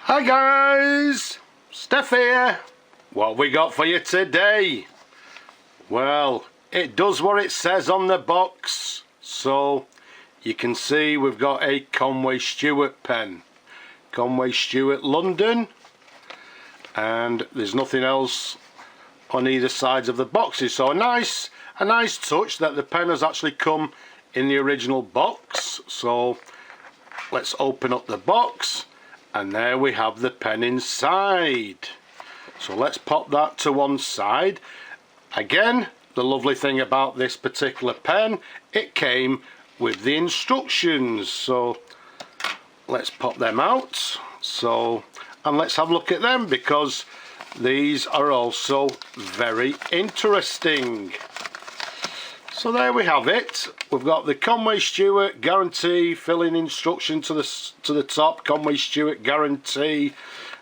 Hi guys, Steph here. What have we got for you today? Well, it does what it says on the box. So you can see we've got a Conway Stewart pen. Conway Stewart London. And there's nothing else on either sides of the boxes. So a nice touch that the pen has actually come in the original box. So let's open up the box. And there we have the pen inside. So let's pop that to one side. Again, the lovely thing about this particular pen, it came with the instructions. So let's pop them out. And let's have a look at them, because these are also very interesting. So there we have it. We've got the Conway Stewart guarantee filling instruction to the top. Conway Stewart guarantee.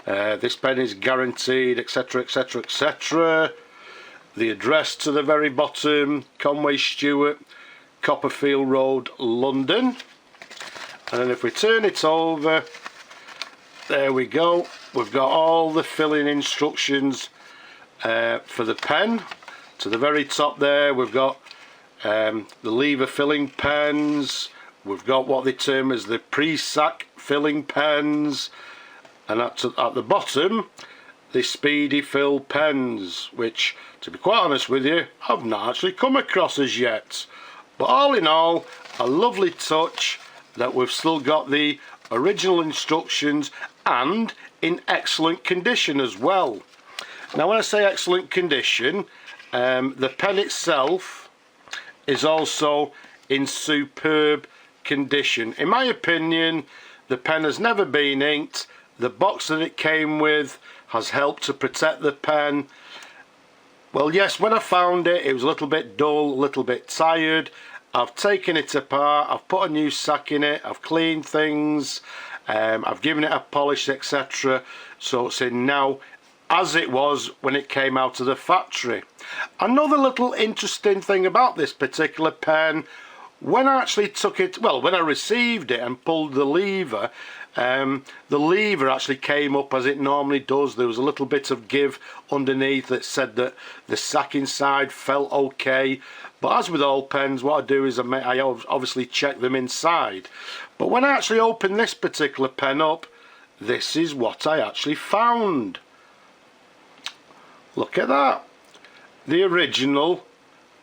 This pen is guaranteed, etc, etc, etc. The address to the very bottom, Conway Stewart, Copperfield Road, London. And then if we turn it over, there we go. We've got all the filling instructions for the pen. To the very top there, we've got the lever filling pens. We've got what they term as the pre-sack filling pens. And at the bottom, the speedy fill pens, which, to be quite honest with you, I've not actually come across as yet. But all in all, a lovely touch that we've still got the original instructions and in excellent condition as well. Now when I say excellent condition, the pen itself is also in superb condition. In my opinion, the pen has never been inked. The box that it came with has helped to protect the pen. Well, yes, when I found it, it was a little bit dull, a little bit tired. I've taken it apart, I've put a new sack in it, I've cleaned things, I've given it a polish, etc. So it's in now as it was when it came out of the factory. Another little interesting thing about this particular pen, when I actually took it, well, when I received it and pulled the lever actually came up as it normally does. There was a little bit of give underneath that said that the sack inside felt okay. But as with all pens, what I do is I obviously check them inside. But when I actually opened this particular pen up, this is what I actually found. Look at that. The original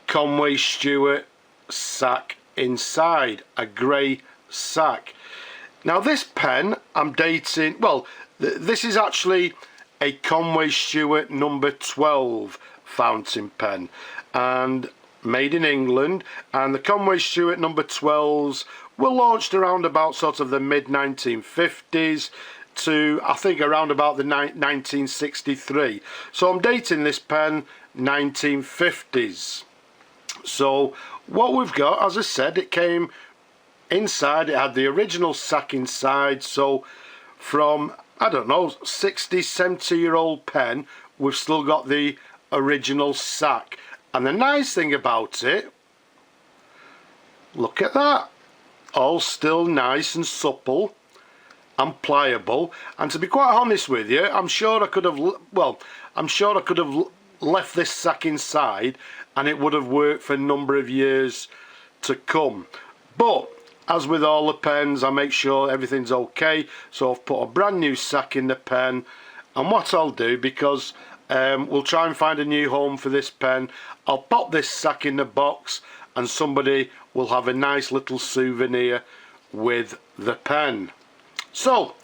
Conway Stewart sack inside, a grey sack. Now this pen I'm dating, well, this is actually a Conway Stewart number 12 fountain pen and made in England, and the Conway Stewart number 12s were launched around about sort of the mid 1950s to I think around about the 1963. So I'm dating this pen 1950s. So what we've got, as I said, it came inside, it had the original sack inside. So from, I don't know, 60, 70 year old pen, we've still got the original sack. And the nice thing about it, look at that, all still nice and supple and pliable. And to be quite honest with you, I'm sure I could have, well, I'm sure I could have left this sack inside and it would have worked for a number of years to come. But as with all the pens, I make sure everything's okay. So I've put a brand new sack in the pen, and what I'll do, because we'll try and find a new home for this pen, I'll pop this sack in the box and somebody will have a nice little souvenir with the pen. So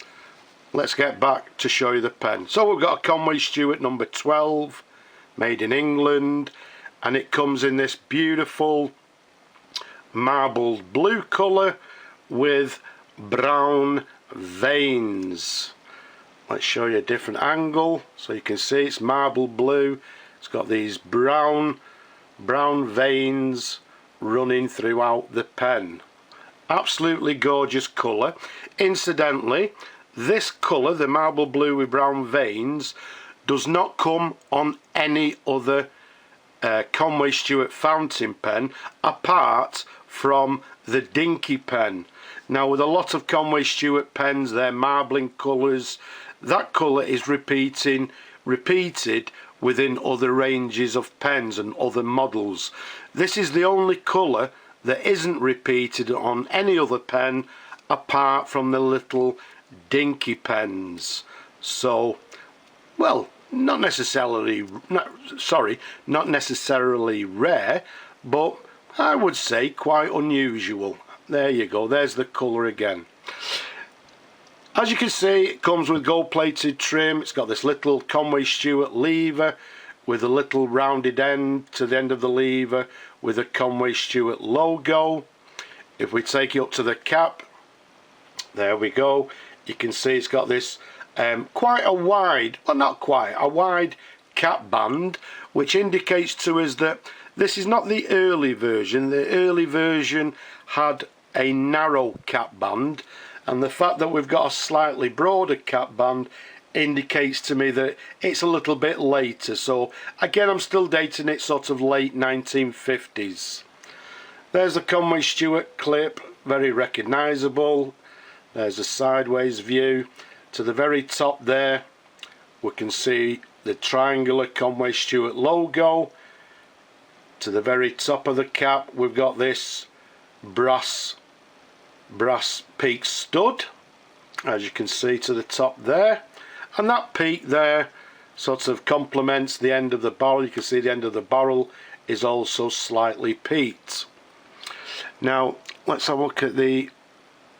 let's get back to show you the pen. So we've got a Conway Stewart number 12 made in England, and it comes in this beautiful marbled blue colour with brown veins. Let's show you a different angle so you can see it's marble blue. It's got these brown veins running throughout the pen. Absolutely gorgeous colour. Incidentally, this colour, the marble blue with brown veins, does not come on any other Conway Stewart fountain pen apart from the Dinky pen. Now with a lot of Conway Stewart pens, they're marbling colours. That colour is repeated within other ranges of pens and other models. This is the only colour that isn't repeated on any other pen apart from the little dinky pens. So, well, not necessarily rare, but I would say quite unusual. There you go, there's the colour again. As you can see, it comes with gold plated trim. It's got this little Conway Stewart lever with a little rounded end to the end of the lever with a Conway Stewart logo. If we take it up to the cap, there we go, you can see it's got this quite a wide, well not quite, a wide cap band, which indicates to us that this is not the early version. The early version had a narrow cap band, and the fact that we've got a slightly broader cap band indicates to me that it's a little bit later. So again, I'm still dating it sort of late 1950s. There's a Conway Stewart clip, very recognisable. There's a sideways view. To the very top there we can see the triangular Conway Stewart logo. To the very top of the cap we've got this brass peak stud, as you can see to the top there, and that peak there sort of complements the end of the barrel. You can see the end of the barrel is also slightly peaked. Now let's have a look at the,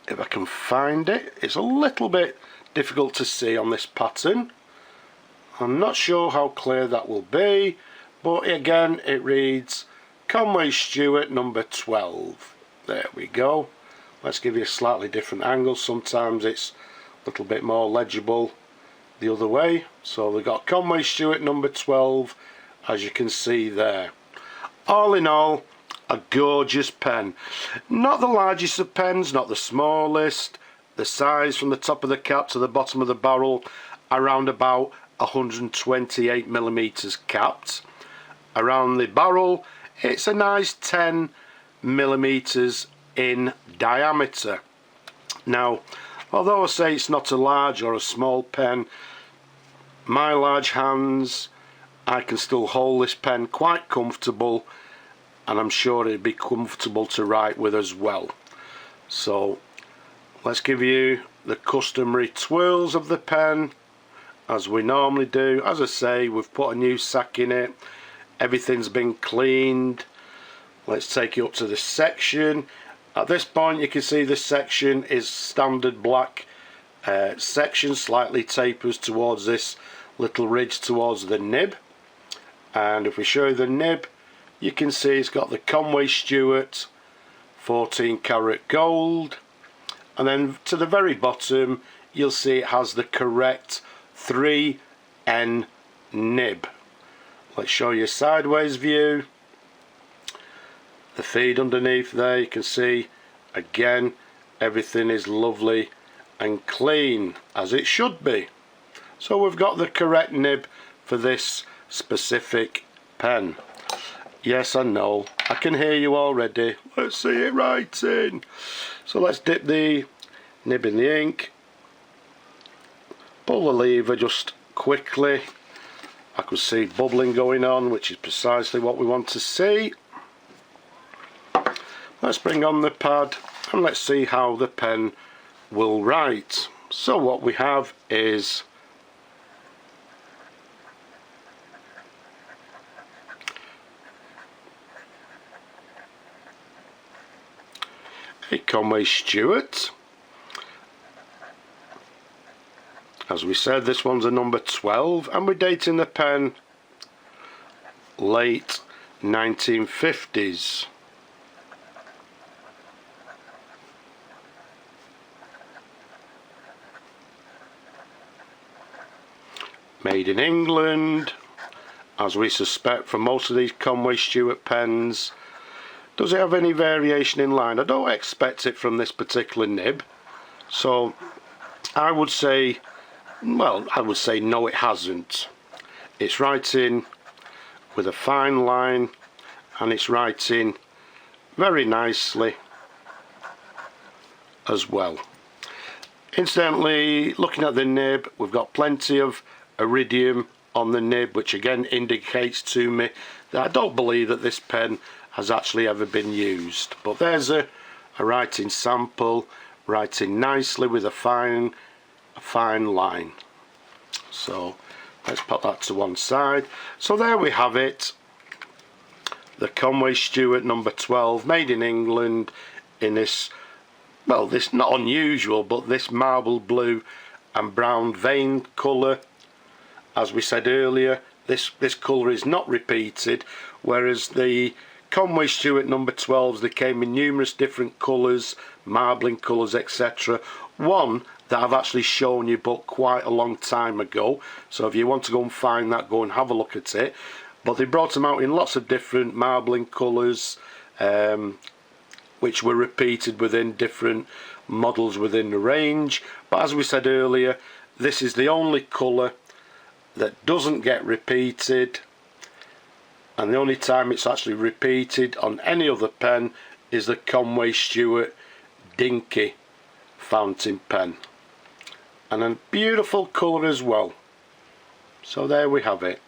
if I can find it. It's a little bit difficult to see on this pattern. I'm not sure how clear that will be, but again it reads Conway Stewart number 12. There we go. Let's give you a slightly different angle. Sometimes it's a little bit more legible the other way. So we've got Conway Stewart number 12, as you can see there. All in all, a gorgeous pen. Not the largest of pens, not the smallest. The size from the top of the cap to the bottom of the barrel around about 128mm capped. Around the barrel it's a nice 10mm in diameter. Now, although I say it's not a large or a small pen, my large hands, I can still hold this pen quite comfortable, and I'm sure it'd be comfortable to write with as well. So let's give you the customary twirls of the pen as we normally do. As I say, we've put a new sack in it, everything's been cleaned. Let's take it up to the section. At this point you can see the section is standard black section, slightly tapers towards this little ridge towards the nib. And if we show you the nib, you can see it's got the Conway Stewart 14 karat gold, and then to the very bottom you'll see it has the correct 3N nib. Let's show you a sideways view. The feed underneath there, you can see again everything is lovely and clean as it should be. So we've got the correct nib for this specific pen. Yes, I know, I can hear you already. Let's see it writing. So let's dip the nib in the ink, pull the lever just quickly. I could see bubbling going on, which is precisely what we want to see. Let's bring on the pad and let's see how the pen will write. So what we have is a Conway Stewart. As we said, this one's a number 12, and we're dating the pen late 1950s. Made in England, as we suspect for most of these Conway Stewart pens. Does it have any variation in line? I don't expect it from this particular nib, so I would say, well, I would say no, it hasn't. It's writing with a fine line, and it's writing very nicely as well. Incidentally, looking at the nib, we've got plenty of iridium on the nib, which again indicates to me that I don't believe that this pen has actually ever been used. But there's a writing sample, writing nicely with a fine line. So let's put that to one side. So there we have it, the Conway Stewart No. 12, made in England, in this, well, this not unusual, but this marble blue and brown vein colour. As we said earlier, this colour is not repeated, whereas the Conway Stewart No. 12s, they came in numerous different colours, marbling colours, etc. One that I've actually shown you but quite a long time ago, so if you want to go and find that, go and have a look at it. But they brought them out in lots of different marbling colours, which were repeated within different models within the range. But as we said earlier, this is the only colour that doesn't get repeated, and the only time it's actually repeated on any other pen is the Conway Stewart Dinky fountain pen, and a beautiful colour as well. So there we have it.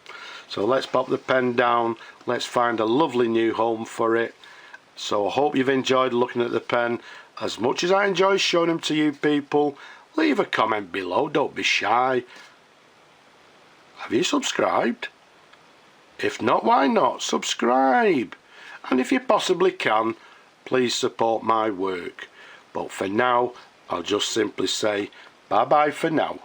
So let's pop the pen down, let's find a lovely new home for it. So I hope you've enjoyed looking at the pen as much as I enjoy showing them to you people. Leave a comment below, don't be shy. Have you subscribed? If not, why not? Subscribe. And if you possibly can, please support my work. But for now, I'll just simply say bye bye for now.